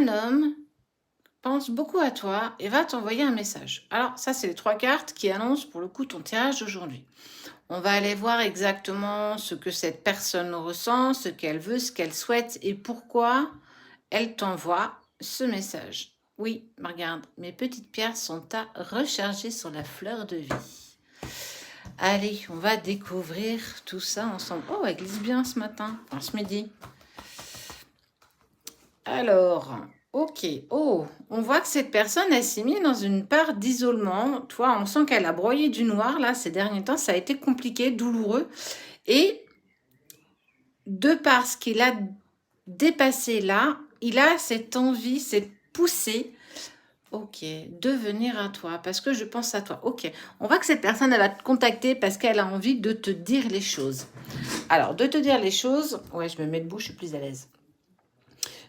un homme pense beaucoup à toi et va t'envoyer un message. Alors, ça, c'est les 3 cartes qui annoncent pour le coup ton tirage d'aujourd'hui. On va aller voir exactement ce que cette personne ressent, ce qu'elle veut, ce qu'elle souhaite et pourquoi elle t'envoie ce message. Oui, regarde, mes petites pierres sont à recharger sur la fleur de vie. Allez, on va découvrir tout ça ensemble. Oh, elle glisse bien ce matin, enfin ce midi. Alors, ok. Oh, on voit que cette personne, elle s'est mise dans une part d'isolement. Toi, on sent qu'elle a broyé du noir, là, ces derniers temps. Ça a été compliqué, douloureux. Et de par ce qu'il a dépassé là, il a cette envie, cette poussée, ok, de venir à toi, parce que je pense à toi. Ok, on voit que cette personne, elle va te contacter parce qu'elle a envie de te dire les choses. Alors, de te dire les choses, ouais, je me mets debout, je suis plus à l'aise.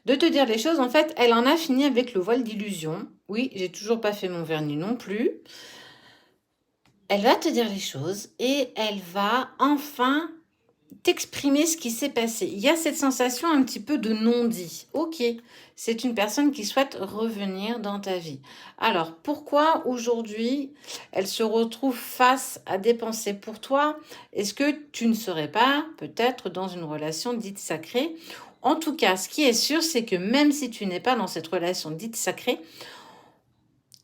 De te dire les choses, en fait, elle en a fini avec le voile d'illusion. Oui, j'ai toujours pas fait mon vernis non plus. Elle va te dire les choses et elle va enfin t'exprimer ce qui s'est passé. Il y a cette sensation un petit peu de non-dit. Ok, c'est une personne qui souhaite revenir dans ta vie. Alors, pourquoi aujourd'hui elle se retrouve face à des pensées pour toi? Est-ce que tu ne serais pas peut-être dans une relation dite sacrée? En tout cas, ce qui est sûr, c'est que même si tu n'es pas dans cette relation dite sacrée,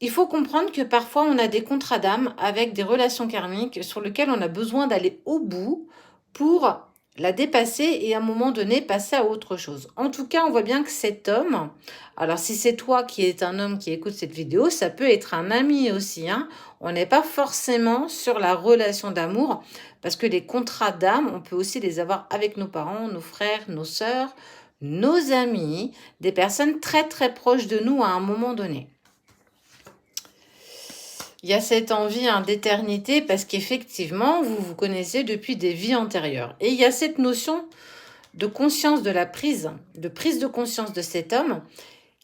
il faut comprendre que parfois on a des contrats d'âme avec des relations karmiques sur lesquelles on a besoin d'aller au bout pour la dépasser et à un moment donné passer à autre chose. En tout cas, on voit bien que cet homme, alors si c'est toi qui es un homme qui écoute cette vidéo, ça peut être un ami aussi, hein. On n'est pas forcément sur la relation d'amour parce que les contrats d'âme, on peut aussi les avoir avec nos parents, nos frères, nos sœurs, nos amis, des personnes très très proches de nous à un moment donné. Il y a cette envie d'éternité parce qu'effectivement, vous vous connaissez depuis des vies antérieures. Et il y a cette notion de conscience de de prise de conscience de cet homme,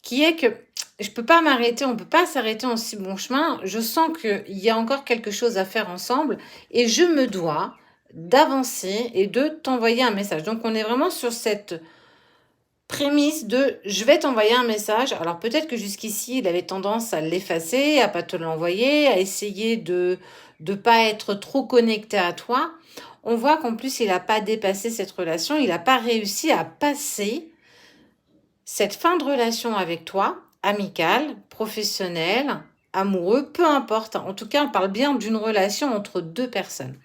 qui est que je ne peux pas m'arrêter, on ne peut pas s'arrêter en si bon chemin. Je sens qu'il y a encore quelque chose à faire ensemble et je me dois d'avancer et de t'envoyer un message. Donc on est vraiment sur cette prémisse de je vais t'envoyer un message. Alors peut-être que jusqu'ici, il avait tendance à l'effacer, à pas te l'envoyer, à essayer de pas être trop connecté à toi. On voit qu'en plus, il n'a pas dépassé cette relation, il n'a pas réussi à passer cette fin de relation avec toi, amicale, professionnelle, amoureux, peu importe. En tout cas, on parle bien d'une relation entre deux personnes.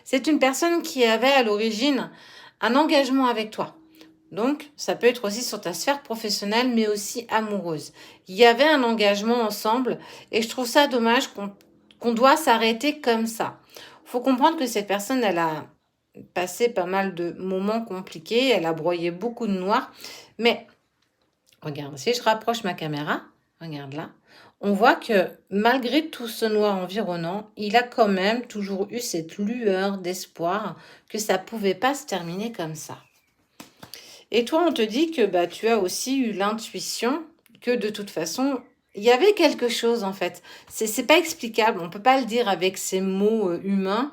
C'est une personne qui avait à l'origine un engagement avec toi. Donc, ça peut être aussi sur ta sphère professionnelle, mais aussi amoureuse. Il y avait un engagement ensemble et je trouve ça dommage qu'on doit s'arrêter comme ça. Il faut comprendre que cette personne, elle a passé pas mal de moments compliqués, elle a broyé beaucoup de noir. Mais, regarde, si je rapproche ma caméra, regarde là, on voit que malgré tout ce noir environnant, il a quand même toujours eu cette lueur d'espoir que ça pouvait pas se terminer comme ça. Et toi, on te dit que tu as aussi eu l'intuition que de toute façon, il y avait quelque chose en fait. C'est pas explicable, on peut pas le dire avec ces mots humains.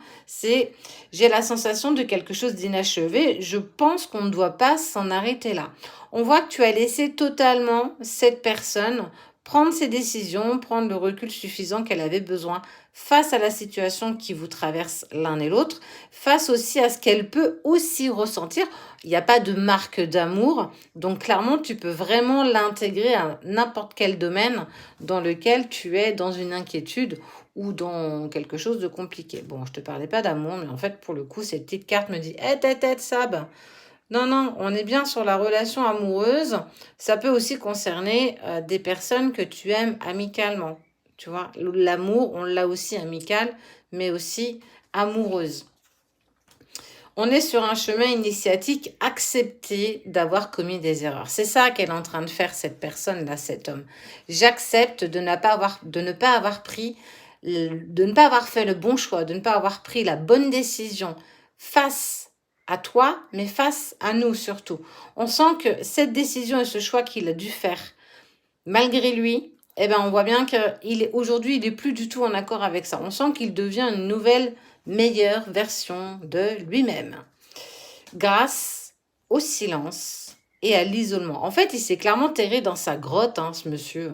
J'ai la sensation de quelque chose d'inachevé. Je pense qu'on ne doit pas s'en arrêter là. On voit que tu as laissé totalement cette personne prendre ses décisions, prendre le recul suffisant qu'elle avait besoin face à la situation qui vous traverse l'un et l'autre, face aussi à ce qu'elle peut aussi ressentir. Il n'y a pas de marque d'amour, donc clairement, tu peux vraiment l'intégrer à n'importe quel domaine dans lequel tu es dans une inquiétude ou dans quelque chose de compliqué. Bon, je te parlais pas d'amour, mais en fait, pour le coup, cette petite carte me dit « Hé, tête, Sab !» Non, non, on est bien sur la relation amoureuse. Ça peut aussi concerner des personnes que tu aimes amicalement. Tu vois, l'amour, on l'a aussi amical, mais aussi amoureuse. On est sur un chemin initiatique, accepter d'avoir commis des erreurs. C'est ça qu'elle est en train de faire, cette personne-là, cet homme. J'accepte de ne pas avoir fait le bon choix, de ne pas avoir pris la bonne décision face à toi, mais face à nous surtout. On sent que cette décision et ce choix qu'il a dû faire, malgré lui, on voit bien qu'aujourd'hui, il n'est plus du tout en accord avec ça. On sent qu'il devient une nouvelle, meilleure version de lui-même. Grâce au silence et à l'isolement. En fait, il s'est clairement terré dans sa grotte, hein, ce monsieur.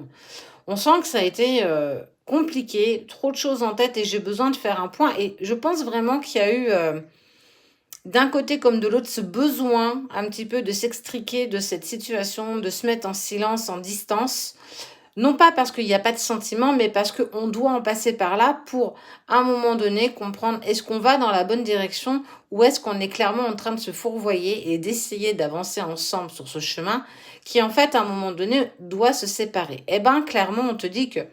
On sent que ça a été compliqué, trop de choses en tête et j'ai besoin de faire un point. Et je pense vraiment qu'il y a eu, d'un côté comme de l'autre, ce besoin un petit peu de s'extriquer de cette situation, de se mettre en silence, en distance. Non pas parce qu'il n'y a pas de sentiment, mais parce qu'on doit en passer par là pour, à un moment donné, comprendre est-ce qu'on va dans la bonne direction ou est-ce qu'on est clairement en train de se fourvoyer et d'essayer d'avancer ensemble sur ce chemin qui, en fait, à un moment donné, doit se séparer. Eh bien, clairement, on te dit qu'il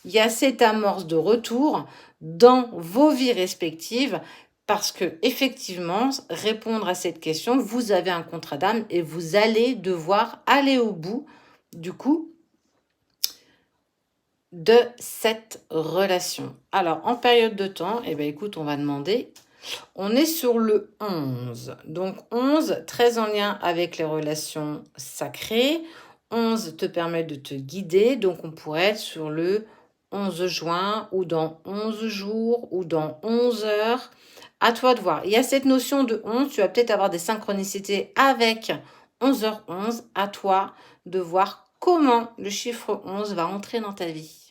y a cette amorce de retour dans vos vies respectives parce que, effectivement, répondre à cette question, vous avez un contrat d'âme et vous allez devoir aller au bout, du coup, de cette relation. Alors, en période de temps, eh bien, écoute, on va demander. On est sur le 11. Donc, 11, très en lien avec les relations sacrées. 11 te permet de te guider. Donc, on pourrait être sur le 11 juin ou dans 11 jours ou dans 11 heures. À toi de voir. Il y a cette notion de 11. Tu vas peut-être avoir des synchronicités avec 11h11. À toi de voir comment le chiffre 11 va entrer dans ta vie.